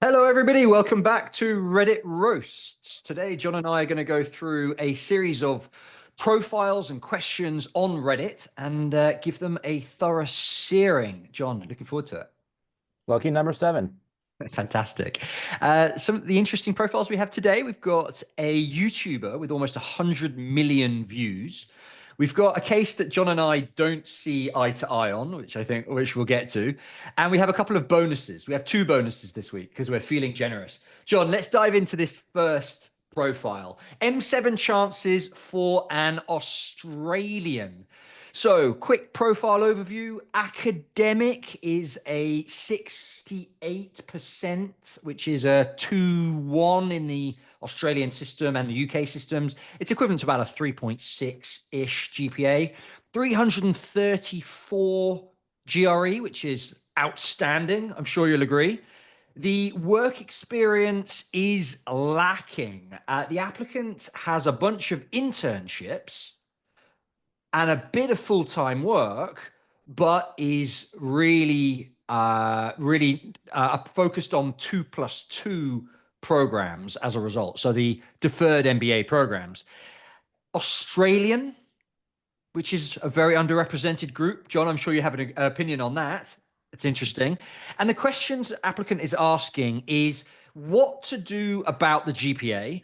Hello, everybody. Welcome back to Reddit Roasts. Today, John and I are going to go through a series of profiles and questions on Reddit and give them a thorough searing. John, looking forward to it. Lucky number seven. Fantastic. Some of the interesting profiles we have today, we've got a YouTuber with almost 100 million views. We've got a case that John and I don't see eye to eye on, which we'll get to. And we have a couple of bonuses. We have two bonuses this week because we're feeling generous. John, let's dive into this first profile. M7 chances for an Australian. So, quick profile overview. Academic is a 68%, which is a 2-1 in the Australian system and the UK systems. It's equivalent to about a 3.6-ish GPA. 334 GRE, which is outstanding. I'm sure you'll agree. The work experience is lacking. The applicant has a bunch of internships and a bit of full-time work, but is really focused on 2+2 programs as a result. So the deferred MBA programs. Australian, which is a very underrepresented group. John, I'm sure you have an opinion on that. It's interesting. And the questions applicant is asking is what to do about the GPA.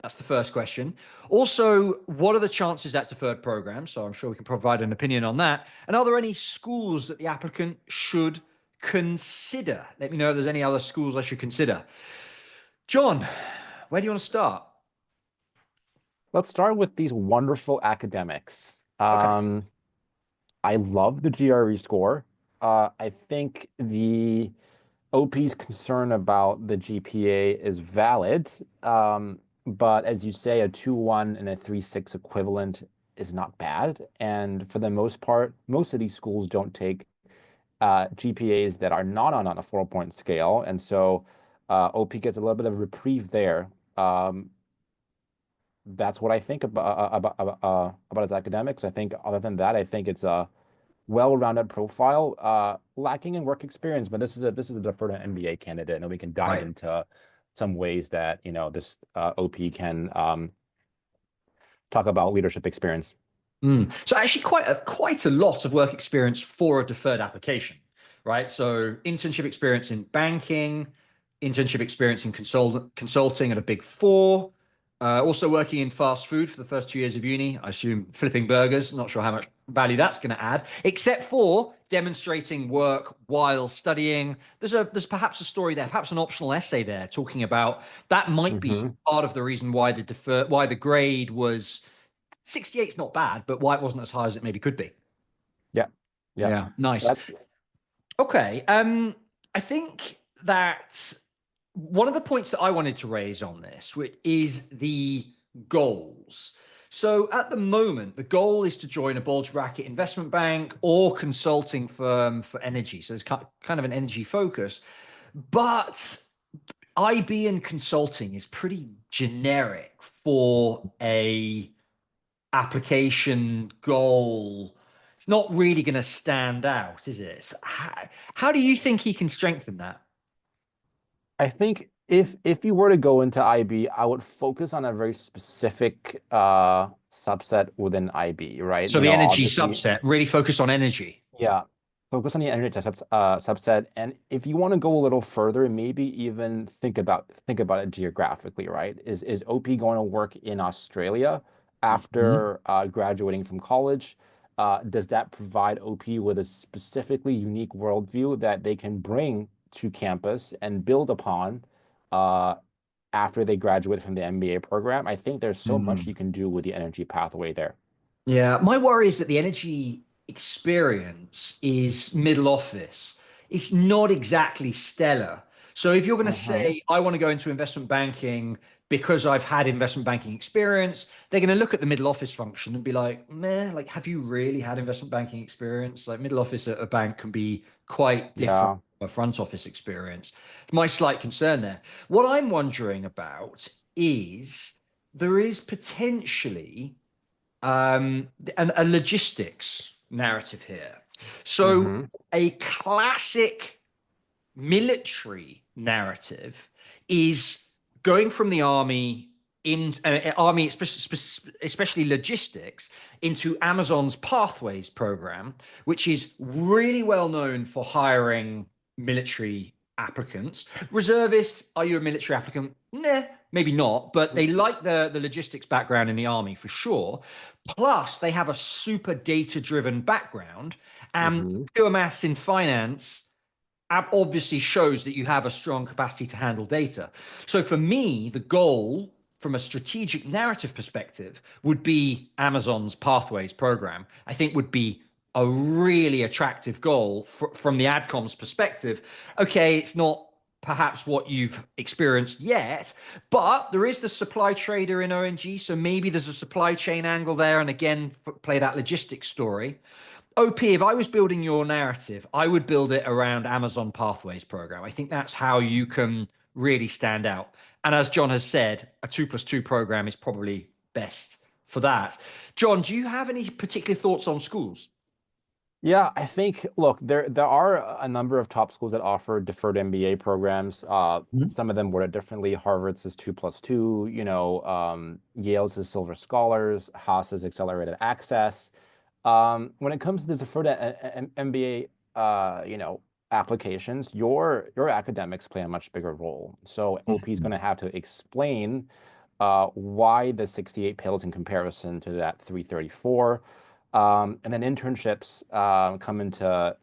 That's the first question. Also, what are the chances at deferred programs? So I'm sure we can provide an opinion on that. And are there any schools that the applicant should consider? Let me know if there's any other schools I should consider. John, where do you want to start? Let's start with these wonderful academics. Okay. I love the GRE score. I think the OP's concern about the GPA is valid. But as you say, a 2-1 and a 3.6 equivalent is not bad. And for the most part, most of these schools don't take GPAs that are not on a 4-point scale. And so OP gets a little bit of reprieve there. That's what I think about his academics. I think other than that, I think it's a well-rounded profile, lacking in work experience. But this is a deferred MBA candidate, and we can dive Right. into some ways that this OP can talk about leadership experience. So actually quite a lot of work experience for a deferred application, right? So internship experience in banking, internship experience in consulting at a big four, also working in fast food for the first 2 years of uni. I assume flipping burgers. Not sure how much value that's going to add, except for demonstrating work while studying. There's perhaps a story there, perhaps an optional essay there talking about that might be Hmm. part of the reason why the grade was 68 is not bad, but why it wasn't as high as it maybe could be. Yeah, yeah. Yeah, nice. That's Okay. I think that one of the points that I wanted to raise on this is the goals. So at the moment, the goal is to join a bulge bracket investment bank or consulting firm for energy. So there's kind of an energy focus, but IB and consulting is pretty generic for a application goal. It's not really going to stand out, is it? How do you think he can strengthen that? I think if you were to go into IB, I would focus on a very specific subset within IB, right? So the energy Obviously, subset really focus on energy. yeah, focus on the energy subset. And if you want to go a little further, maybe even think about it geographically, right? Is OP going to work in Australia Mhm. after graduating from college? Does that provide OP with a specifically unique worldview that they can bring to campus and build upon uh, after they graduate from the MBA program? I think there's so much you Mhm. can do with the energy pathway there. Yeah, my worry is that the energy experience is middle office. It's not exactly stellar. So if you're going to Hmm. say, I want to go into investment banking because I've had investment banking experience, they're going to look at the middle office function and be like, meh, like, have you really had investment banking experience? Like, middle office at a bank can be quite different Yeah. from a front office experience. My slight concern there. What I'm wondering about is there is potentially a logistics narrative here. So Hmm. a classic military narrative is going from the army in army, especially logistics, into Amazon's Pathways program, which is really well known for hiring military applicants. Reservists, are you a military applicant? Nah, maybe not, but they like the logistics background in the army for sure. Plus, they have a super data-driven background, and Mm-hmm. pure maths in finance obviously shows that you have a strong capacity to handle data. So for me, the goal from a strategic narrative perspective would be Amazon's Pathways program. I think would be a really attractive goal from the AdCom's perspective. Okay, it's not perhaps what you've experienced yet, but there is the supply trader in ONG. So maybe there's a supply chain angle there. And again, play that logistics story. OP, if I was building your narrative, I would build it around Amazon Pathways program. I think that's how you can really stand out. And as John has said, a 2+2 program is probably best for that. John, do you have any particular thoughts on schools? Yeah, I think, look, there are a number of top schools that offer deferred MBA programs. Mhm. Some of them word it differently. Harvard's is 2+2, Yale's is Silver Scholars, Haas's Accelerated Access. When it comes to the deferred MBA, applications, your academics play a much bigger role. So OP is going to have to explain why the 68 pales in comparison to that 334. And then internships come into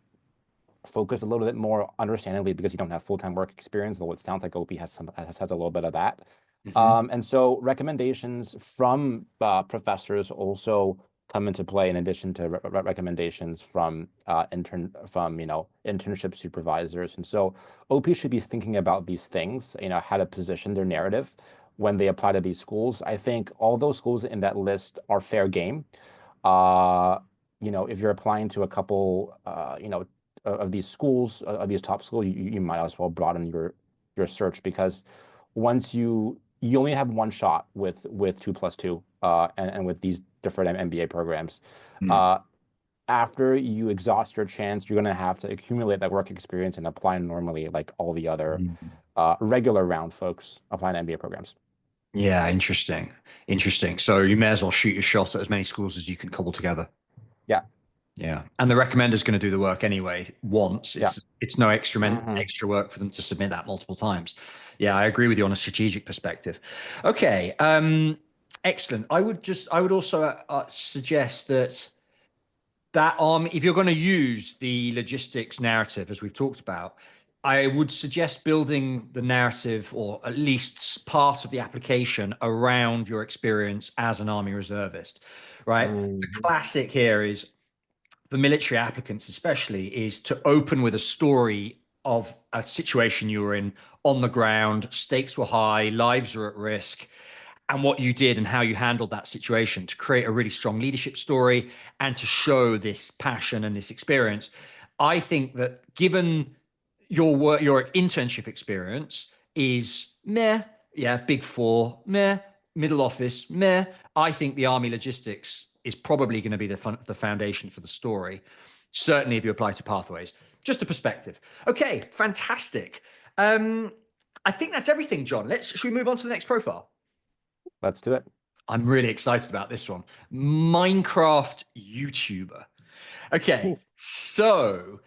focus a little bit more understandably because you don't have full-time work experience, though it sounds like OP has a little bit of that. Mhm. And so recommendations from professors also come into play in addition to recommendations from internship supervisors. And so OP should be thinking about these things, how to position their narrative when they apply to these schools. I think all those schools in that list are fair game. Uh, if you're applying to a couple, of these schools, of these top schools, you might as well broaden your search because once you only have one shot with 2+2 and with these different MBA programs. Mm. Uh, After you exhaust your chance, you're going to have to accumulate that work experience and apply normally like all the other regular round folks applying to MBA programs. Yeah, interesting. Interesting. So you may as well shoot your shot at as many schools as you can cobble together. Yeah, Yeah, and the recommender's going to do the work anyway. Once yeah. it's no Hmm. extra work for them to submit that multiple times. Yeah, I agree with you on a strategic perspective. Okay, excellent. I would also suggest that if you're going to use the logistics narrative as we've talked about, I would suggest building the narrative or at least part of the application around your experience as an army reservist, right? The Hmm. classic here is for military applicants especially is to open with a story of a situation you were in on the ground, stakes were high, lives are at risk, and what you did and how you handled that situation to create a really strong leadership story and to show this passion and this experience. I think that given your work, your internship experience is meh, yeah, big four, meh, middle office, meh. I think the army logistics is probably going to be the foundation for the story. Certainly, if you apply to pathways, just a perspective. Okay, fantastic. I think that's everything, John. Should we move on to the next profile? Let's do it. I'm really excited about this one. Minecraft YouTuber. Okay, Ooh. so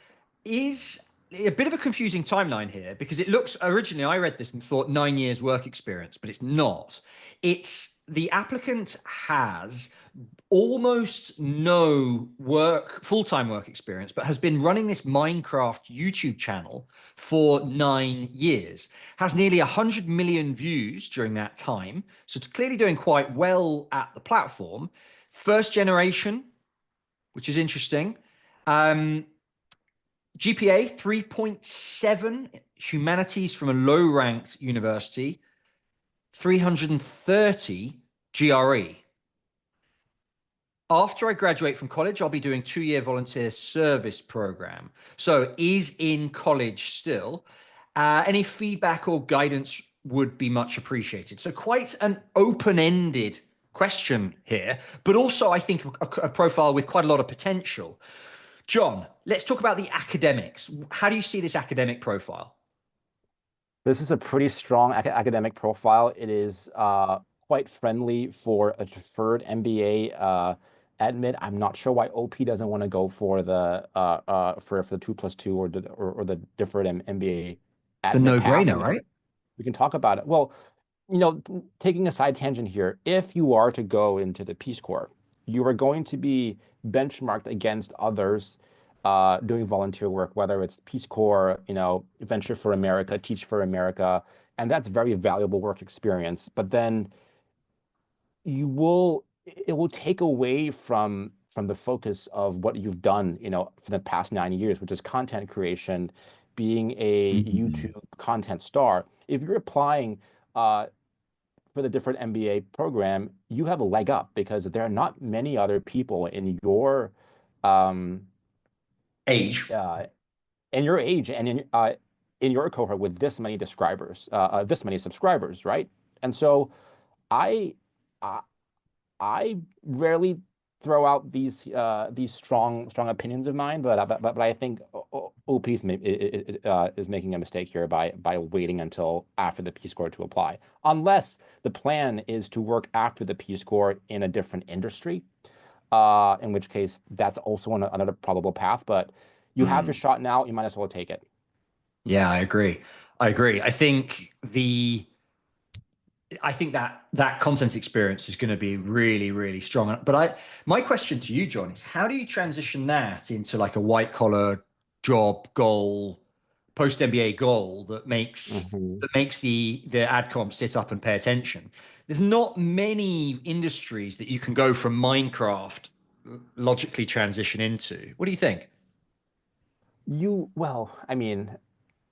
is a bit of a confusing timeline here because it looks originally I read this and thought 9 years work experience, but it's not. It's the applicant has almost no full-time work experience, but has been running this Minecraft YouTube channel for 9 years, has nearly 100 million views during that time. So it's clearly doing quite well at the platform. First generation, which is interesting. Um, GPA 3.7, humanities from a low ranked university, 330 GRE. After I graduate from college, I'll be doing 2-year volunteer service program. So is in college still. Any feedback or guidance would be much appreciated. So quite an open-ended question here, but also I think a profile with quite a lot of potential. John, let's talk about the academics. How do you see this academic profile? This is a pretty strong academic profile. It is quite friendly for a deferred MBA admit. I'm not sure why OP doesn't want to go for the for the 2+2 or the deferred MBA It's a admit path. no-brainer, right? We can talk about it. Well, taking a side tangent here, if you are to go into the Peace Corps, you are going to be benchmarked against others doing volunteer work, whether it's Peace Corps, Venture for America, Teach for America, and that's very valuable work experience. But then it will take away from the focus of what you've done, for the past 9 years, which is content creation, being a Mhm. YouTube content star. If you're applying uh, for the different MBA program, you have a leg up because there are not many other people um, Age. uh, in your age and in your cohort with this many subscribers, right? And so I I, I rarely throw out these strong opinions of mine, but I think OP is making a mistake here by waiting until after the Peace Corps to apply, unless the plan is to work after the Peace Corps in a different industry, in which case that's also another probable path. But you have your Mm. shot now, you might as well take it. Yeah, I agree. I agree. I think that that content experience is going to be really, really strong. But my question to you, John, is how do you transition that into like a white collar job goal, post MBA goal Mhm. that makes the adcom sit up and pay attention? There's not many industries that you can go from Minecraft logically transition into. What do you think? Well, I mean,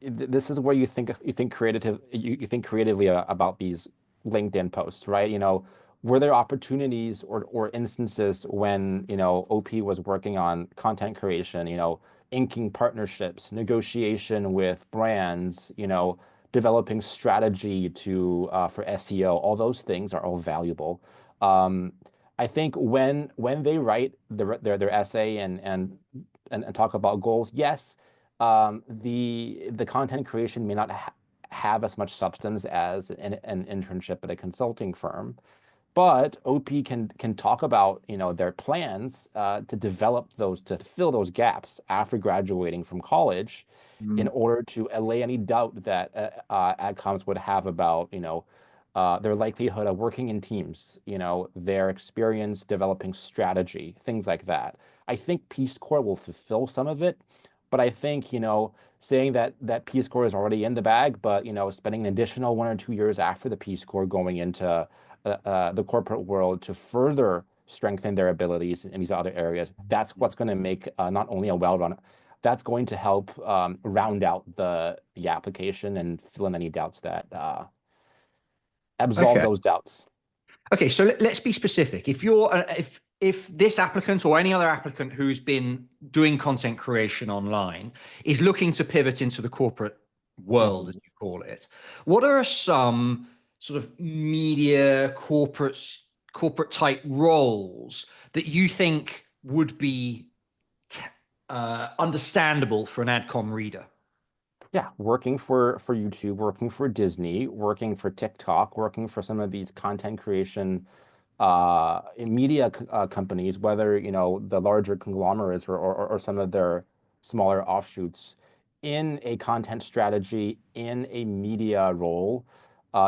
this is where you think creatively about these LinkedIn posts, right? Were there opportunities or instances when, OP was working on content creation, inking partnerships, negotiation with brands, developing strategy to for SEO, all those things are all valuable. Um, I think when they write their essay and talk about goals, yes, the content creation may not have as much substance as an internship at a consulting firm, but OP can talk about their plans to develop those to fill those gaps after graduating from college, in Mm. order to allay any doubt that adcoms would have about their likelihood of working in teams, their experience developing strategy, things like that. I think Peace Corps will fulfill some of it, but I think saying that Peace Corps is already in the bag, but spending an additional 1 or 2 years after the Peace Corps going into the corporate world to further strengthen their abilities in these other areas. That's what's going to make not only a well run, that's going to help round out the application and fill in any doubts that absolve Okay. those doubts. Okay, so let's be specific. If this applicant or any other applicant who's been doing content creation online is looking to pivot into the corporate world, as Mhm. you call it, what are some sort of media corporate type roles that you think would be understandable for an AdCom reader? Yeah, working for YouTube, working for Disney, working for TikTok, working for some of these content creation media companies, whether the larger conglomerates or some of their smaller offshoots, in a content strategy, in a media role,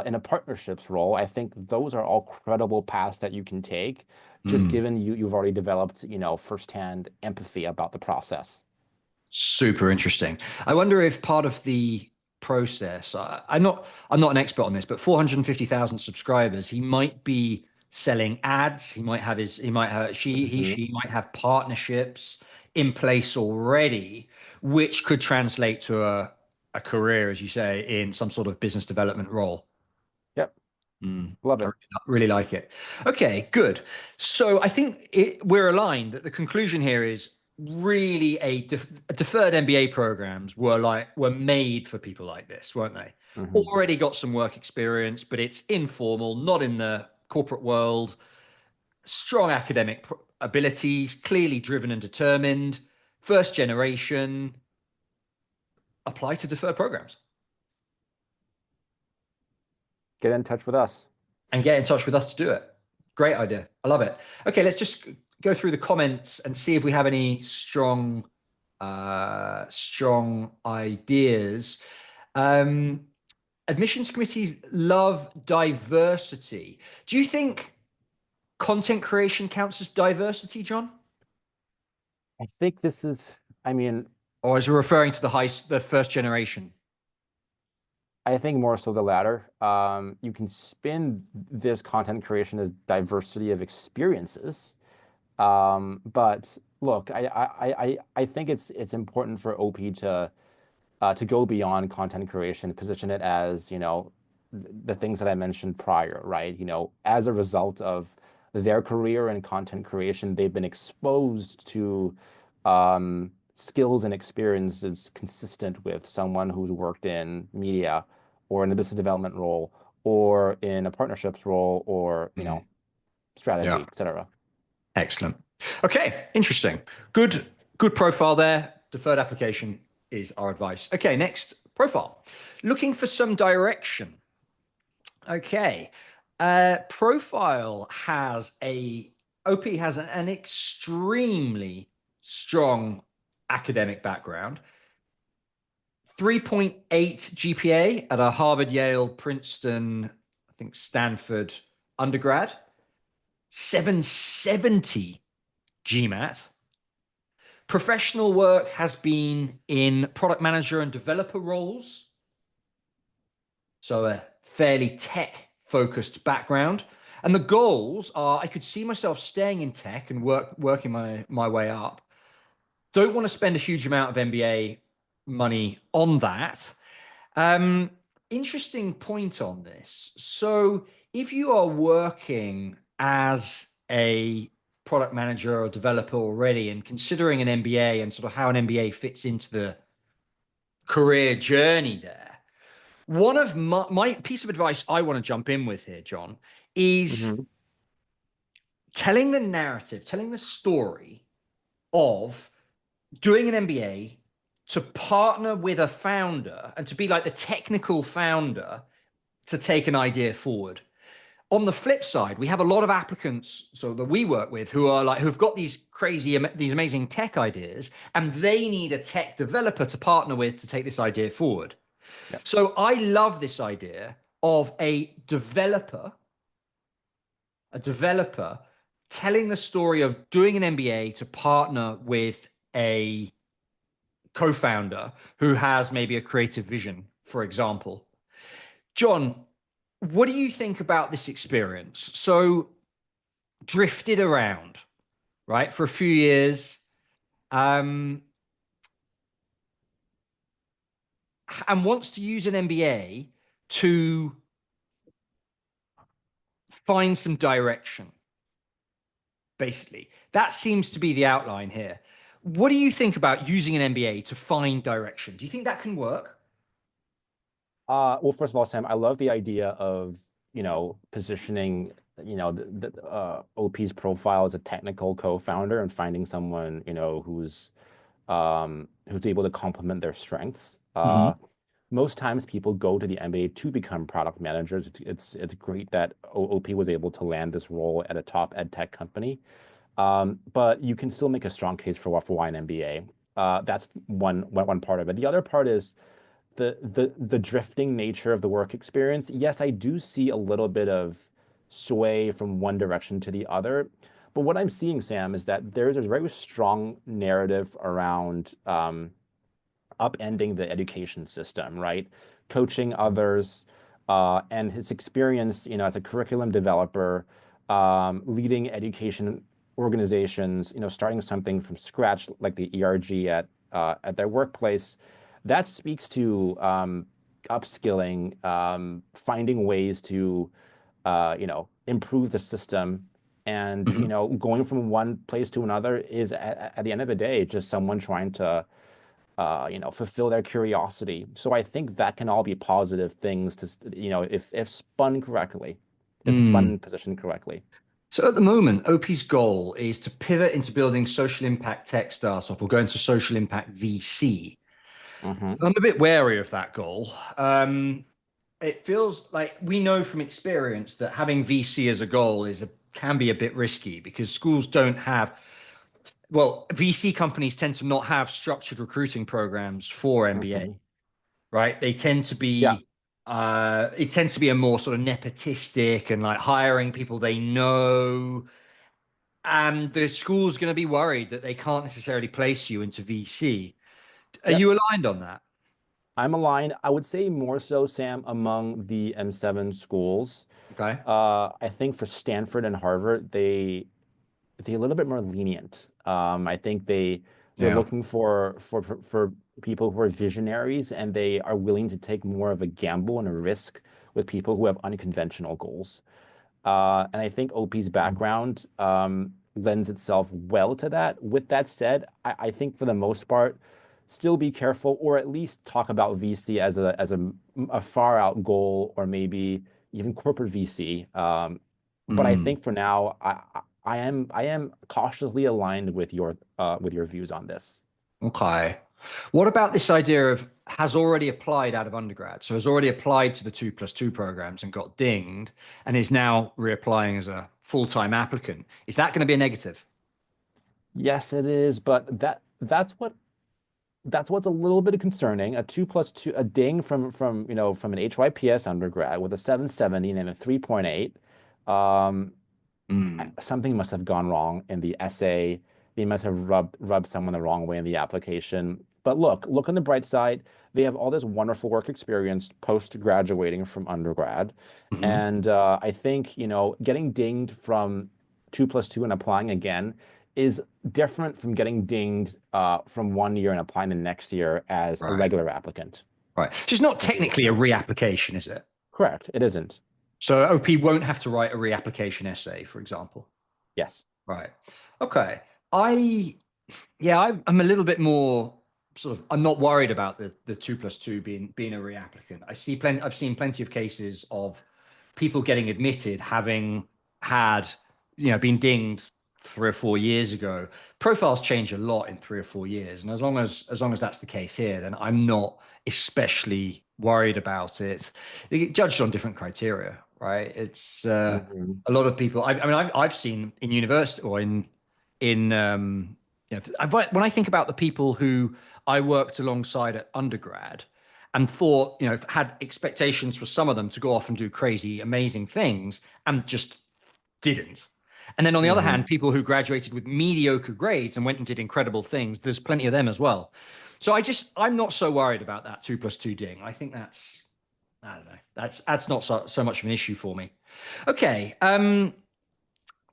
in a partnerships role. I think those are all credible paths that you can take, just Mm. given you've already developed firsthand empathy about the process. Super interesting. I wonder if part of the process, I'm not an expert on this, but 450,000 subscribers, he might be selling ads. He might have, Mhm. she might have partnerships in place already, which could translate to a career, as you say, in some sort of business development role. Yep, Mm, love I it. really like it. Okay, good. So I think we're aligned that the conclusion here is really deferred MBA programs were made for people like this, weren't they? Mhm. Already got some work experience, but it's informal, not in the corporate world. Strong academic abilities, clearly driven and determined, first generation, apply to deferred programs Get in touch with us. and get in touch with us to do it. Great idea. I love it. Okay, let's just go through the comments and see if we have any strong ideas. Admissions committees love diversity. Do you think content creation counts as diversity, John? I think this is, I mean, Or is it referring to the first generation? I think more so the latter. You can spin this content creation as diversity of experiences. But look, I think it's important for OP to go beyond content creation, position it as, the things that I mentioned prior, right? As a result of their career in content creation, they've been exposed to skills and experiences consistent with someone who's worked in media or in a business development role or in a partnerships role or, Mm, strategy, yeah. etc. Excellent. Okay, interesting. Good profile there. Deferred application is our advice. Okay, next profile. Looking for some direction. Okay. Profile has OP has an extremely strong academic background. 3.8 GPA at a Harvard, Yale, Princeton, I think Stanford undergrad. 770 GMAT. Professional work has been in product manager and developer roles. So a fairly tech focused background. And the goals are I could see myself staying in tech and working my way up. Don't want to spend a huge amount of MBA money on that. Um, Interesting point on this. So if you are working as a product manager or developer already and considering an MBA and sort of how an MBA fits into the career journey there, one of my piece of advice I want to jump in with here, John, is Mhm. telling the narrative, telling the story of doing an MBA to partner with a founder and to be like the technical founder to take an idea forward. On the flip side, we have a lot of applicants so that we work with who've got these these amazing tech ideas, and they need a tech developer to partner with to take this idea forward. Yeah. So I love this idea of a developer telling the story of doing an MBA to partner with a co-founder who has maybe a creative vision, for example. John, what do you think about this experience? So drifted around, right, for a few years, um, and wants to use an MBA to find some direction, basically. That seems to be the outline here. What do you think about using an MBA to find direction? Do you think that can work? Well, first of all, Sam, I love the idea of, positioning, the OP's profile as a technical co-founder and finding someone, who's able to complement their strengths. Mhm. Most times people go to the MBA to become product managers. It's great that OP was able to land this role at a top ed tech company. But you can still make a strong case for why an MBA. That's one part of it. The other part is the drifting nature of the work experience. Yes, I do see a little bit of sway from one direction to the other. But what I'm seeing, Sam, is that there's a very strong narrative around upending the education system, right? Coaching others, and his experience, as a curriculum developer, leading education organizations, starting something from scratch like the ERG at their workplace. That speaks to upskilling, finding ways to, improve the system. And, Mhm. going from one place to another is at the end of the day, just someone trying to fulfill their curiosity. So I think that can all be positive things to, if spun correctly, if spun Mm. and positioned correctly. So at the moment, OP's goal is to pivot into building social impact tech startup or go into social impact VC. Hmm. I'm a bit wary of that goal. It feels like we know from experience that having VC as a goal can be a bit risky because schools don't have, well, VC companies tend to not have structured recruiting programs for MBA, Hmm. right? They tend to Yeah. be it tends to be a more sort of nepotistic and like hiring people they know. And the school's going to be worried that they can't necessarily place you into VC. Are Yep. you aligned on that? I'm aligned. I would say more so, Sam, among the M7 schools. Okay. I think for Stanford and Harvard, they're a little bit more lenient. I think they're Yeah. looking for people who are visionaries and they are willing to take more of a gamble and a risk with people who have unconventional goals. And I think OP's background lends itself well to that. With that said, I think for the most part, still be careful, or at least talk about VC as a far out goal, or maybe even corporate VC. But I Mm. think for now, I am cautiously aligned with your views on this. Okay. What about this idea of has already applied out of undergrad? So has already applied to the 2+2 programs and got dinged and is now reapplying as a full-time applicant. Is that going to be a negative? Yes, it is, but that's what's a little bit concerning. A 2+2, a ding from an HYPS undergrad with a 770 and a 3.8. Um, Mm. Something must have gone wrong in the essay. They must have rubbed someone the wrong way in the application. But look on the bright side. They have all this wonderful work experience post graduating from undergrad, Hmm. and I think getting dinged from 2+2 and applying again is different from getting dinged from 1 year and applying the next year as a Right. regular applicant. Right. So it's not technically a reapplication, is it? Correct. It isn't. So OP won't have to write a reapplication essay, for example. Yes. Right. Okay. I Yeah, I'm a little bit more sort of. I'm not worried about the 2+2 being a reapplicant. I've seen plenty of cases of people getting admitted having had been dinged 3 or 4 years ago. Profiles change a lot in 3 or 4 years, and as long as that's the case here, then I'm not especially worried about it. They get judged on different criteria, right? It's Hmm. a lot of people. I mean, I've seen in university or in when I think about the people who I worked alongside at undergrad and thought, had expectations for some of them to go off and do crazy, amazing things and just didn't. And then on the other Hmm. hand, people who graduated with mediocre grades and went and did incredible things, there's plenty of them as well. So I'm not so worried about that 2+2 ding. I think I don't know, that's not so much of an issue for me. Okay.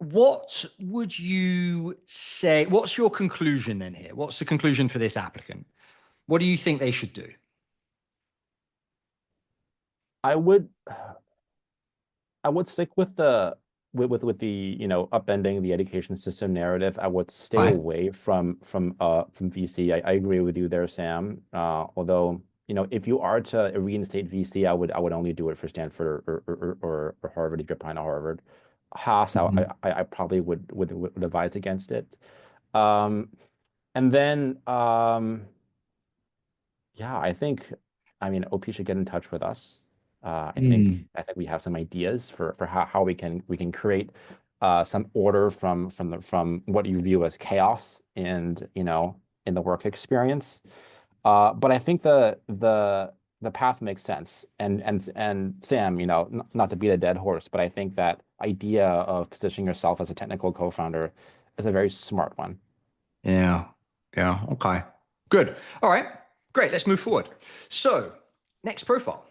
What would you say? What's your conclusion then here? What's the conclusion for this applicant? What do you think they should do? I would I would stick with the upending the education system narrative. I would stay Right. away from VC. I agree with you there, Sam. Although if you are to reinstate VC, I would only do it for Stanford or Harvard if you're applying to Harvard. Haas, Mhm. I probably would advise against it. Um, and then yeah, I mean, OP should get in touch with us. I think Mm. I think we have some ideas for how we can create some order from what you view as chaos and in the work experience. But I think the path makes sense. And Sam, not to beat a dead horse, but I think that idea of positioning yourself as a technical co-founder is a very smart one. Yeah. Yeah. Okay. Good. All right. Great. Let's move forward. So, next profile.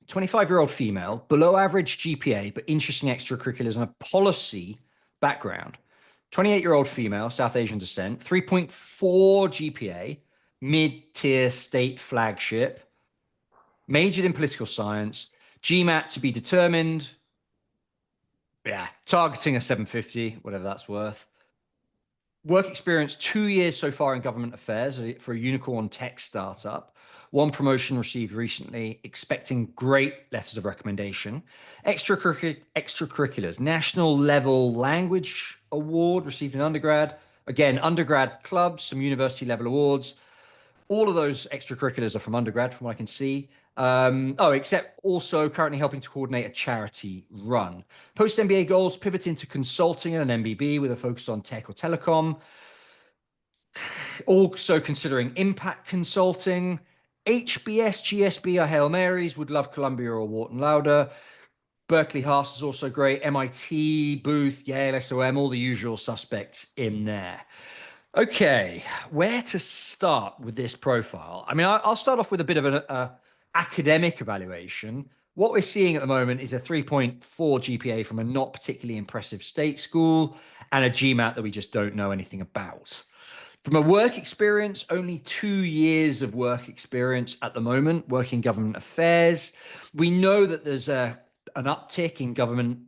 25-year-old female, below average GPA, but interesting extracurriculars and a policy background. 28-year-old female, South Asian descent, 3.4 GPA, mid-tier state flagship, majored in political science, GMAT to be determined. Yeah, targeting a 750, whatever that's worth. Work experience 2 years so far in government affairs for a unicorn tech startup. one promotion received recently, expecting great letters of recommendation. Extracurriculars, national level language award received in undergrad. Again, undergrad clubs, some university level awards. All of those extracurriculars are from undergrad, from what I can see. Except also currently helping to coordinate a charity run. Post MBA goals, pivot into consulting and an MBB with a focus on tech or telecom. Also considering impact consulting. HBS, GSB are Hail Marys, would love Columbia or Wharton Lauder. Berkeley Haas is also great. MIT, Booth, Yale, SOM, all the usual suspects in there. Okay, where to start with this profile? I mean, I'll start off with a bit of an academic evaluation. What we're seeing at the moment is a 3.4 GPA from a not particularly impressive state school and a GMAT that we just don't know anything about. From a work experience, only 2 years of work experience at the moment, working government affairs. We know that there's an uptick in government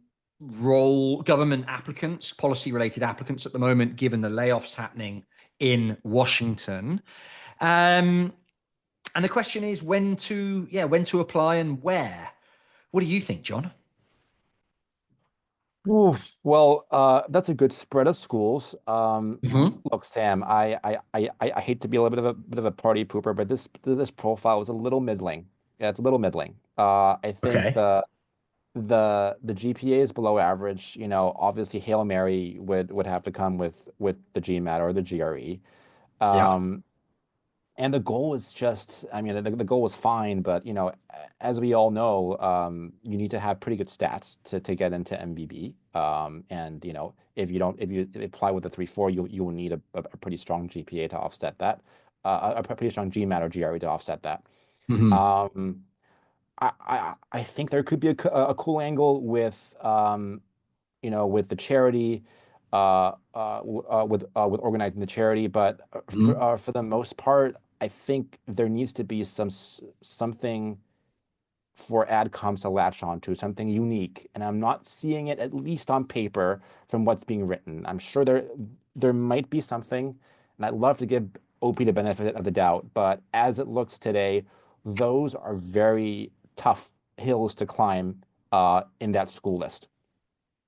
applicants, policy related applicants at the moment, given the layoffs happening in Washington. And the question is when to apply and where. What do you think, John? Oof. Well, that's a good spread of schools. Mhm. Look, Sam, I hate to be a little bit of a party pooper, but this profile was a little middling. Yeah, it's a little middling. I think Okay. the GPA is below average. You know, obviously Hail Mary would have to come with the GMAT or the GRE. Yeah. Um, and the goal was just, I mean, the goal was fine, but you know, as we all know, you need to have pretty good stats to get into MBB. And you know, if you apply with a 3.4, you will need a pretty strong GPA to offset that, a pretty strong GMAT or GRE to offset that. Mhm. Um, I think there could be a cool angle with you know, with the charity, with organizing the charity. But Mhm. for the most part, I think there needs to be something for adcoms to latch onto, something unique. And I'm not seeing it, at least on paper, from what's being written. I'm sure there might be something, and I'd love to give OP the benefit of the doubt. But as it looks today, those are very tough hills to climb in that school list.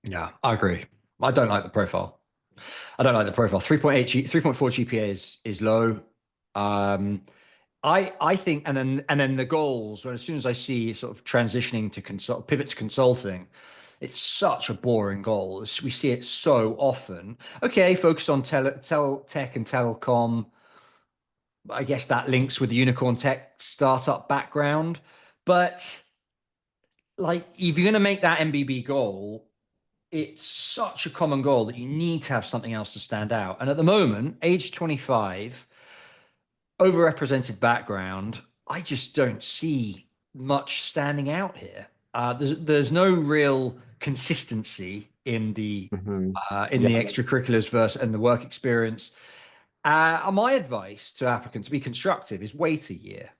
Yeah, I agree. I don't like the profile. I don't like the profile. 3.4 GPA is low. Um, I think, and then the goals. When as soon as I see sort of transitioning to pivot to consulting, it's such a boring goal. We see it so often. Okay, focus on tech and telecom. I guess that links with the unicorn tech startup background, but like if you're going to make that MBB goal, it's such a common goal that you need to have something else to stand out. And at the moment, age 25, overrepresented background, I just don't see much standing out here. There's no real consistency in the Hmm. in the extracurriculars versus and the work experience. My advice to applicants to be constructive is wait a year.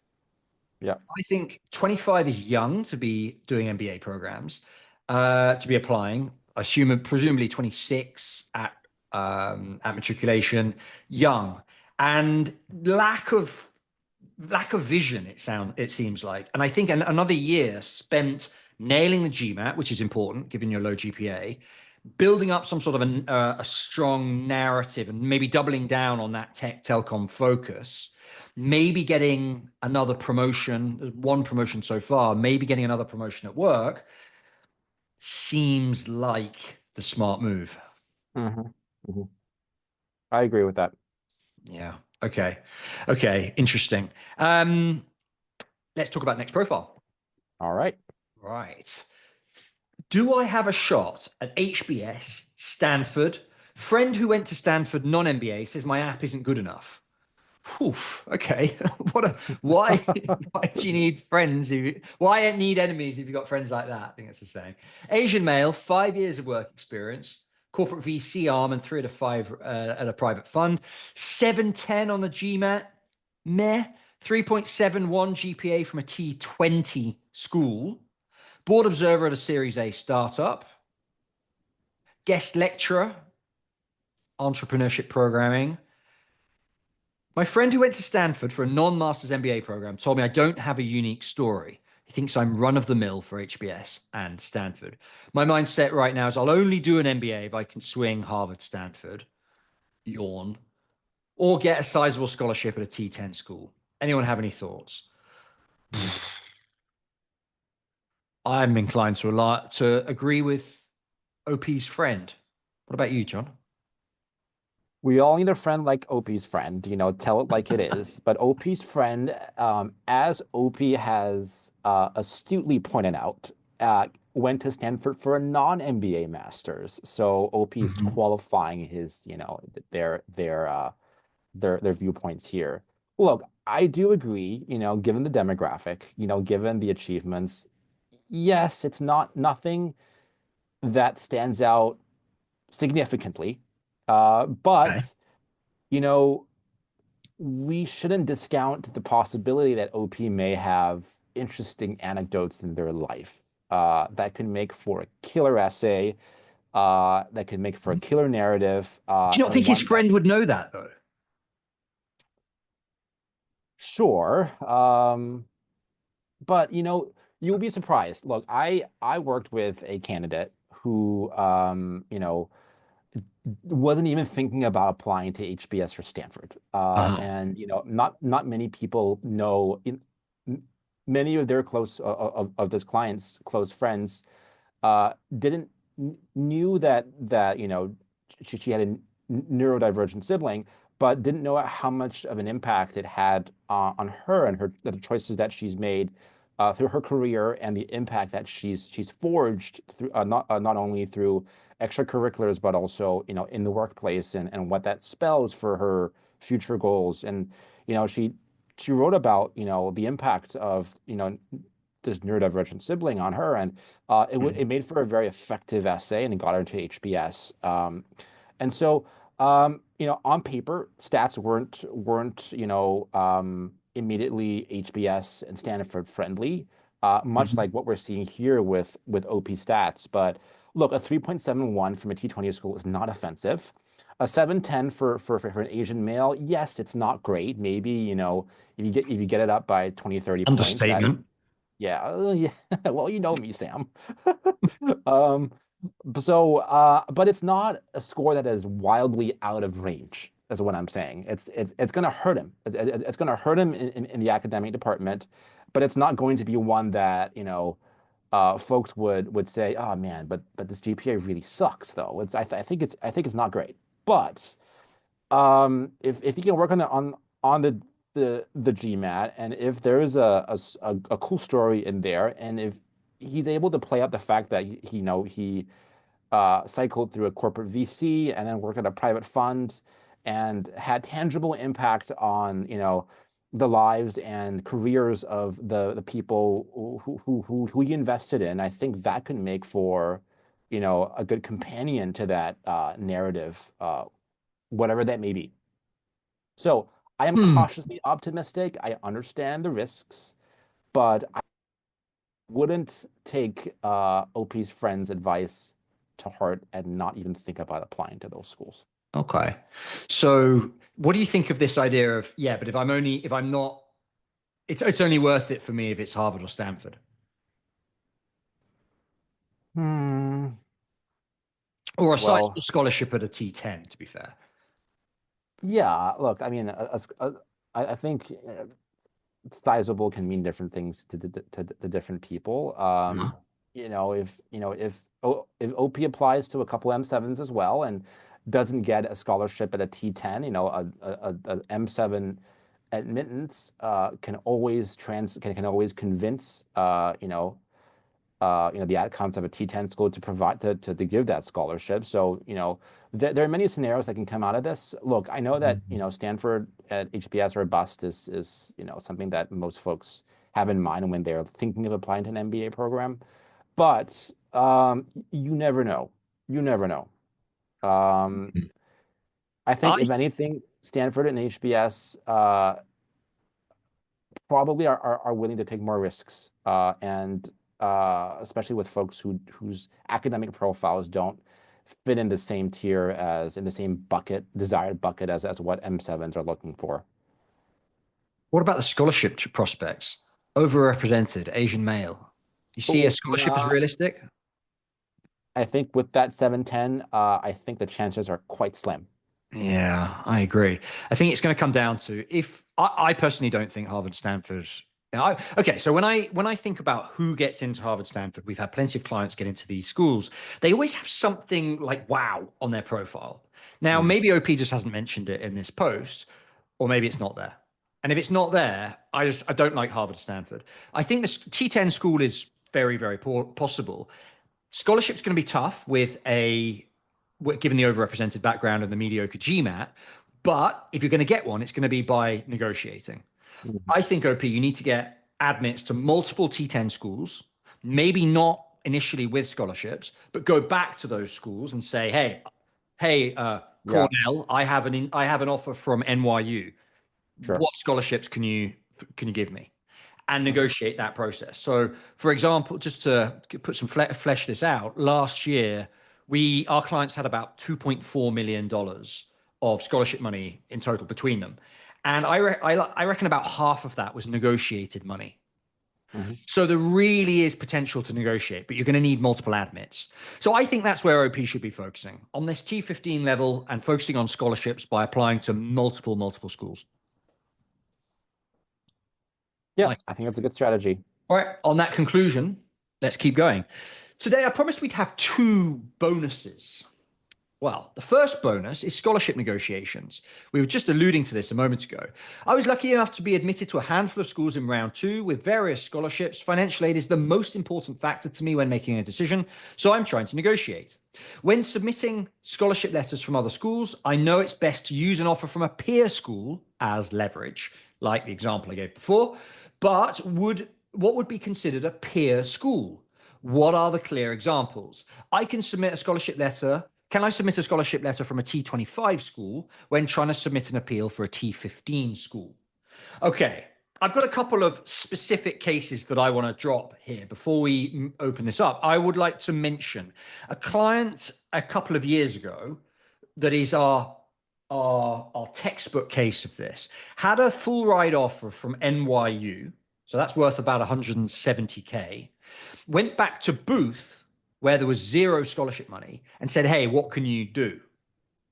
Yeah. I think 25 is young to be doing MBA programs, to be applying. Presumably 26 at matriculation, young, and lack of vision. It seems like, and I think another year spent nailing the GMAT, which is important given your low GPA, building up some sort of a strong narrative, and maybe doubling down on that tech telecom focus. Maybe getting another promotion, one promotion so far, maybe getting another promotion at work seems like the smart move. Hmm. Hmm. I agree with that. Yeah. Okay. Okay. Interesting. Um, let's talk about next profile. All right. Right. Do I have a shot at HBS, Stanford? Friend who went to Stanford non-MBA says my app isn't good enough. Oof, okay. Why why do you need friends why need enemies if you've got friends like that? I think that's the same. Asian male, 5 years of work experience, corporate VC arm, and 3 out of 5 at a private fund. 710 on the GMAT, meh. 3.71 GPA from a T20 school. Board observer at a Series A startup. Guest lecturer, entrepreneurship programming. My friend who went to Stanford for a non-master's MBA program told me I don't have a unique story. He thinks I'm run of the mill for HBS and Stanford. My mindset right now is I'll only do an MBA if I can swing Harvard, Stanford, yawn, or get a sizable scholarship at a T10 school. Anyone have any thoughts? I'm inclined to agree with OP's friend. What about you, John? We all need a friend like OP's friend, tell it like it is. But OP's friend, as OP has astutely pointed out, went to Stanford for a non-MBA master's. So OP is Mhm. qualifying his, their viewpoints here. Look, I do agree, given the demographic, given the achievements, yes, it's not nothing that stands out significantly. Okay. But you know, we shouldn't discount the possibility that OP may have interesting anecdotes in their life that could make for a killer essay, that could make for a killer narrative, Do you not and think his one that, friend would know that though? sure, but you'll be surprised. Look, I worked with a candidate who, wasn't even thinking about applying to HBS or Stanford. Uh-huh. And not many people know many of their of this clients, close friends, didn't knew that she had a neurodivergent sibling, but didn't know how much of an impact it had on her and the choices that she's made through her career and the impact that she's forged through not only through extracurriculars but also in the workplace and what that spells for her future goals. And she wrote about the impact of this neurodivergent sibling on her, and it made for a very effective essay, and it got her to HBS. And so, on paper, stats weren't immediately HBS and Stanford friendly, much Mhm. like what we're seeing here with OP stats. But look, a 3.71 from a T20 school is not offensive. A 710 for an Asian male, yes, it's not great. Maybe, if you get it up by 20, 30 points, that Understatement. yeah, yeah. Well, you know me, Sam. Um, but it's not a score that is wildly out of range. That's what I'm saying. It's going to hurt him. It's going to hurt him in the academic department, but it's not going to be one that folks would say, oh man, but this GPA really sucks though. I think it's not great. But if you can work on the GMAT, and if there's a cool story in there, and if he's able to play up the fact that he cycled through a corporate VC and then worked at a private fund and had tangible impact on the lives and careers of the people who he invested in, I think that can make for a good companion to that narrative, whatever that may be. So I am Hmm. cautiously optimistic. I understand the risks, but I wouldn't take OP's friend's advice to heart and not even think about applying to those schools. Okay. So what do you think of this idea of, yeah, but if I'm not, it's only worth it for me if it's Harvard or Stanford Hmm. or a sizable Well, scholarship at a T10, to be fair. yeah. Look, I mean, I think sizable can mean different things to different people. Uh-huh. If OP applies to a couple M7s as well and doesn't get a scholarship at a T10, a M7 admittance can always convince the outcomes of a T10 school to provide to give that scholarship. So, there are many scenarios that can come out of this. Look, I know that, Mhm. Stanford at HBS or bust is something that most folks have in mind when they're thinking of applying to an MBA program. But you never know. You never know. Um, I think I if anything, Stanford and HBS probably are willing to take more risks, and especially with folks whose academic profiles don't fit in the same tier as in the same bucket, desired bucket as what M7s are looking for. What about the scholarship prospects? Overrepresented Asian male. Do you see a Oh, scholarship as yeah. realistic? I think with that 710, I think the chances are quite slim. Yeah, I agree. I think it's going to come down to if I personally don't think Harvard, Stanford. Okay, so when I think about who gets into Harvard, Stanford, we've had plenty of clients get into these schools. They always have something like wow on their profile. Now, Mm, maybe OP just hasn't mentioned it in this post, or maybe it's not there. And if it's not there, I don't like Harvard, Stanford. I think this T10 school is very, very possible. Scholarship's going to be tough given the overrepresented background and the mediocre GMAT. But if you're going to get one, it's going to be by negotiating. mhm. I think, OP, you need to get admits to multiple T10 schools, maybe not initially with scholarships, but go back to those schools and say, hey, Yeah, Cornell, I have an offer from NYU. sure. What scholarships can you give me? And Mhm. negotiate that process. So, for example, just to put some flesh this out, last year our clients had about $2.4 million of scholarship money in total between them, and I reckon about half of that was negotiated money. Mhm. So there really is potential to negotiate, but you're going to need multiple admits. So I think that's where OP should be focusing on this T15 level and focusing on scholarships by applying to multiple schools. Yeah, Nice. I think that's a good strategy. All right, on that conclusion, let's keep going. Today, I promised we'd have two bonuses. Well, the first bonus is scholarship negotiations. We were just alluding to this a moment ago. I was lucky enough to be admitted to a handful of schools in round two with various scholarships. Financial aid is the most important factor to me when making a decision, so I'm trying to negotiate. When submitting scholarship letters from other schools, I know it's best to use an offer from a peer school as leverage, like the example I gave before. But what would be considered a peer school? What are the clear examples? I can submit a scholarship letter. Can I submit a scholarship letter from a T25 school when trying to submit an appeal for a T15 school? Okay, I've got a couple of specific cases that I want to drop here before we open this up. I would like to mention a client a couple of years ago that is our textbook case of this. Had a full ride offer from NYU, so that's worth about 170K. Went back to Booth, where there was zero scholarship money, and said, "Hey, what can you do?"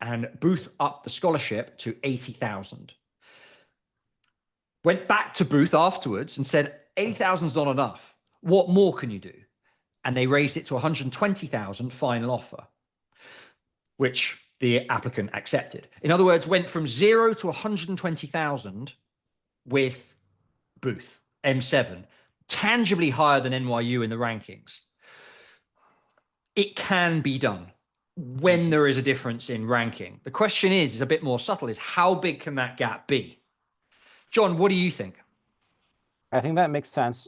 And Booth upped the scholarship to 80,000. Went back to Booth afterwards and said, 80,000 is not enough. What more can you do? And they raised it to 120,000 final offer, which the applicant accepted. In other words, went from zero to 120,000 with Booth, M7, tangibly higher than NYU in the rankings. It can be done when Mhm. there is a difference in ranking. The question is a bit more subtle, is how big can that gap be? John, what do you think? I think that makes sense.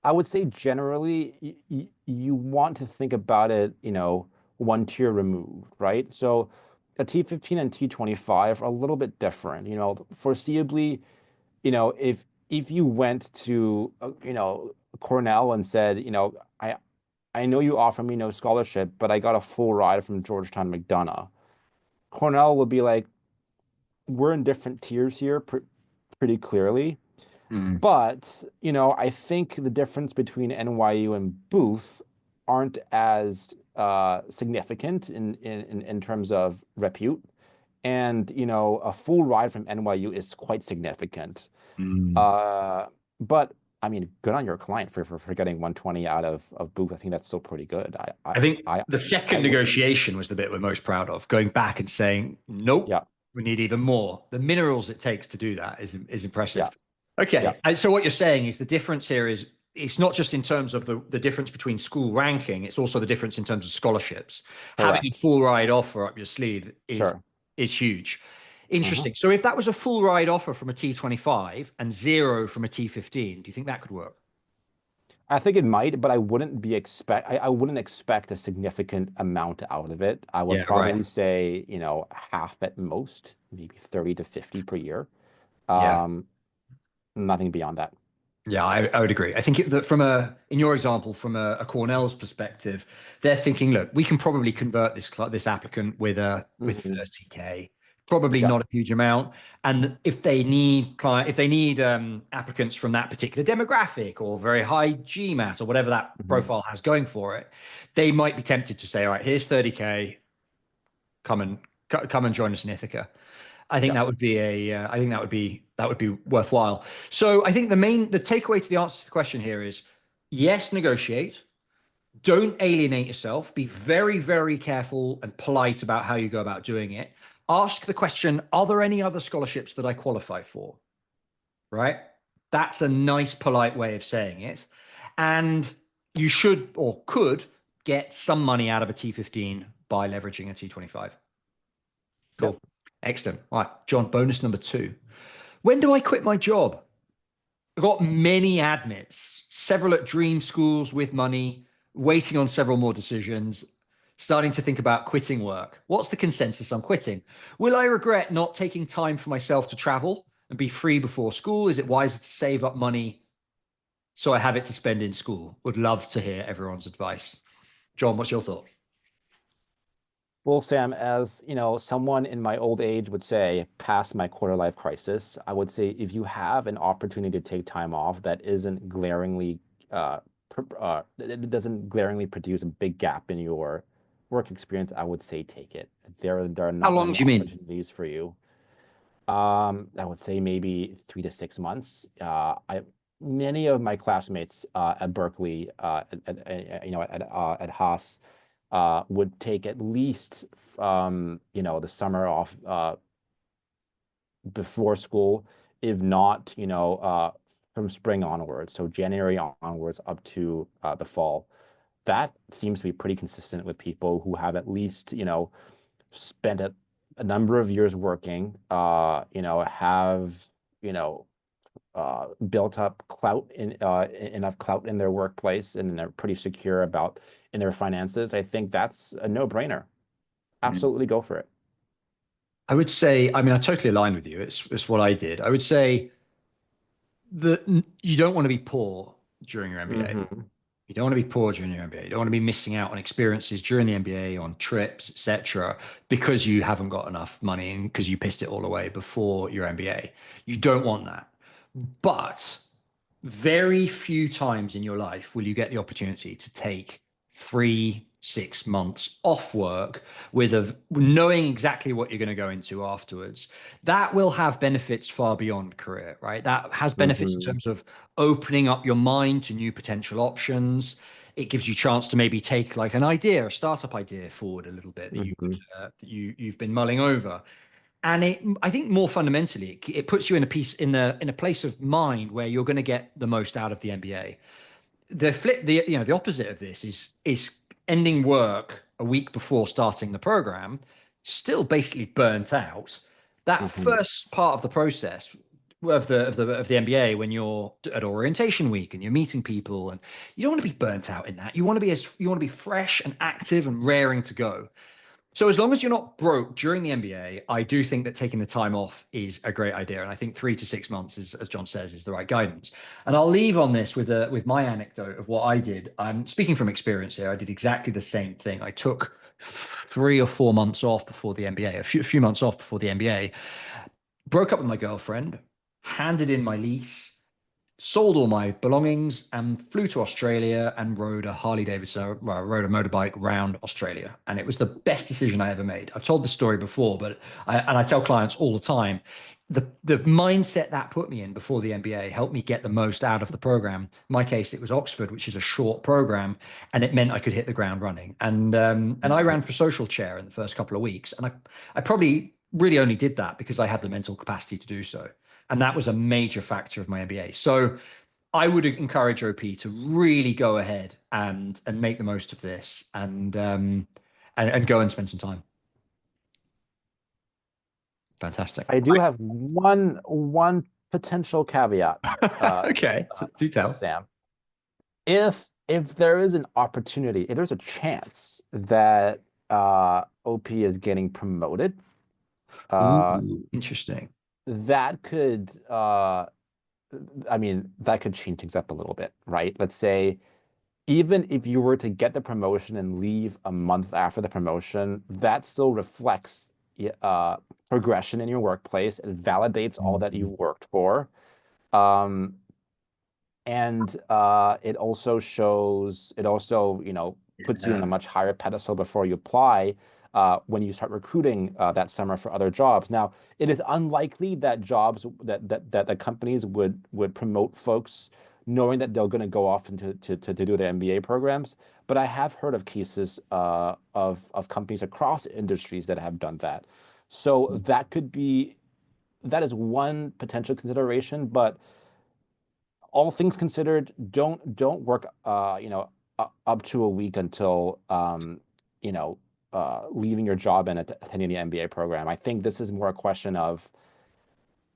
I would say generally you want to think about it, one tier removed, right? So a T15 and T25 are a little bit different. Foreseeably, if you went to Cornell and said, I know you offer me no scholarship, but I got a full ride from Georgetown McDonough. Cornell would be like, we're in different tiers here pretty clearly. Mm, But, I think the difference between NYU and Booth aren't as significant in terms of repute. And, a full ride from NYU is quite significant. mm. Uh, but I mean, good on your client for getting 120 out of Booth. I think that's still pretty good. I think I, the I second would, negotiation was the bit we're most proud of, going back and saying, nope, yeah, we need even more. The minerals it takes to do that is impressive. yeah, yeah, Okay. And so what you're saying is the difference here is it's not just in terms of the difference between school ranking, it's also the difference in terms of scholarships. Having a correct. full ride offer up your sleeve Sure. is huge. Mhm. Interesting. So if that was a full ride offer from a T25 and zero from a T15, do you think that could work? I think it might, but I wouldn't expect a significant amount out of it. I would Yeah, right. probably say, half at most, maybe 30 to 50 per year. Yeah. Um, Nothing beyond that. Yeah, I would agree. I think that in your example, from a Cornell's perspective, they're thinking, look, we can probably convert this applicant with Mhm. 30K. Probably Yeah. not a huge amount. And if they need applicants from that particular demographic or very high GMAT or whatever that Mhm. profile has going for it, they might be tempted to say, all right, here's 30K, come and come and join us in Ithaca. I think Yeah. that would be I think that would be worthwhile. So I think the takeaway to the answer to the question here is yes, negotiate. Don't alienate yourself. Be very, very careful and polite about how you go about doing it. Ask the question, are there any other scholarships that I qualify for? Right? That's a nice, polite way of saying it. And you should or could get some money out of a T15 by leveraging a T25. Yep. Cool. Excellent. All right, John, bonus number 2. When do I quit my job? I've got many admits, several at dream schools with money, waiting on several more decisions, starting to think about quitting work. What's the consensus on quitting? Will I regret not taking time for myself to travel and be free before school? Is it wiser to save up money so I have it to spend in school? Would love to hear everyone's advice. John, what's your thought? Well, Sam, as you know, someone in my old age would say, past my quarter life crisis, I would say if you have an opportunity to take time off that isn't glaringly, it doesn't glaringly produce a big gap in your work experience, I would say take it. There are How not long many do you mean? opportunities for you. I would say maybe 3 to 6 months. Many of my classmates at Berkeley, at Haas, would take at least the summer off before school, if not from spring onwards, so January onwards up to the fall. That seems to be pretty consistent with people who have at least spent a number of years working, have you know built up enough clout in their workplace, and they're pretty secure about in their finances. I think that's a no-brainer. Absolutely go for it. I would say, I mean, I totally align with you. It's what I did. I would say that you don't want to be poor during your MBA. Hmm. You don't want to be poor during your MBA. You don't want to be missing out on experiences during the MBA, on trips, etc., because you haven't got enough money and because you pissed it all away before your MBA. You don't want that. But very few times in your life will you get the opportunity to take 3 6 months off work with a knowing exactly what you're going to go into afterwards. That will have benefits far beyond career, right? That has benefits in Hmm. terms of opening up your mind to new potential options. It gives you a chance to maybe take like an idea, a startup idea forward a little bit that you could Hmm. that you've been mulling over. And I think more fundamentally, it puts you in a place of mind where you're going to get the most out of the MBA. The opposite of this is ending work a week before starting the program, still basically burnt out. That Hmm. first part of the process of the MBA, when you're at orientation week and you're meeting people, and you don't want to be burnt out in that. You want to be fresh and active and raring to go. So as long as you're not broke during the MBA, I do think that taking the time off is a great idea. And I think 3 to 6 months is, as John says, is the right guidance. And I'll leave on this with my anecdote of what I did. I'm speaking from experience here. I did exactly the same thing. I took 3 or 4 months off before the MBA, a few months off before the MBA, broke up with my girlfriend, handed in my lease, sold all my belongings and flew to Australia and rode a Harley Davidson, well, rode a motorbike around Australia. And it was the best decision I ever made. I've told this story before, but I tell clients all the time, the mindset that put me in before the MBA helped me get the most out of the program. In my case, it was Oxford, which is a short program, and it meant I could hit the ground running. And I ran for social chair in the first couple of weeks, and I probably really only did that because I had the mental capacity to do so. And that was a major factor of my MBA. So I would encourage OP to really go ahead and make the most of this and go and spend some time. Fantastic. I do have one potential caveat, Okay, so do tell. Sam. If there is an opportunity, if there's a chance that OP is getting promoted, uh, Ooh, interesting. that could that could change things up a little bit, right? Let's say even if you were to get the promotion and leave a month after the promotion, that still reflects progression in your workplace. It validates all that you Mhm. worked for. Um, and it also shows, it also, puts you in a Yeah. much higher pedestal before you apply when you start recruiting that summer for other jobs. Now, it is unlikely that that the companies would promote folks knowing that they're going to go off into to do their MBA programs. But I have heard of cases of companies across industries that have done that. So that is one potential consideration, but all things considered, don't work up to a week until leaving your job and attending the MBA program. I think this is more a question of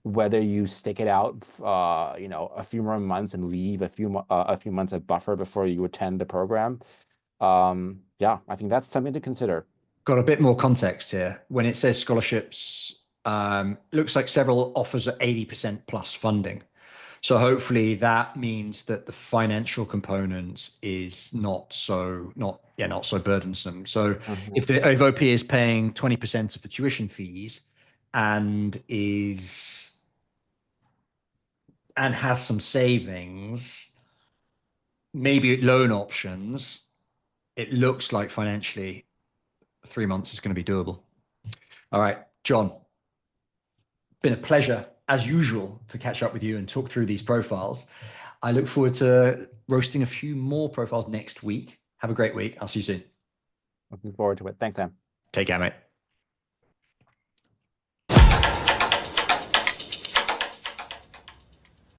whether you stick it out a few more months and leave a few months of buffer before you attend the program. Yeah, I think that's something to consider. Got a bit more context here. When it says scholarships, looks like several offers are 80% plus funding. So hopefully that means that the financial component is not so burdensome. So Mhm. if OP is paying 20% of the tuition fees and is and has some savings, maybe loan options, it looks like financially 3 months is going to be doable. All right, John, been a pleasure as usual to catch up with you and talk through these profiles. I look forward to roasting a few more profiles next week. Have a great week. I'll see you soon. Looking forward to it. Thanks, Sam. Take care, mate.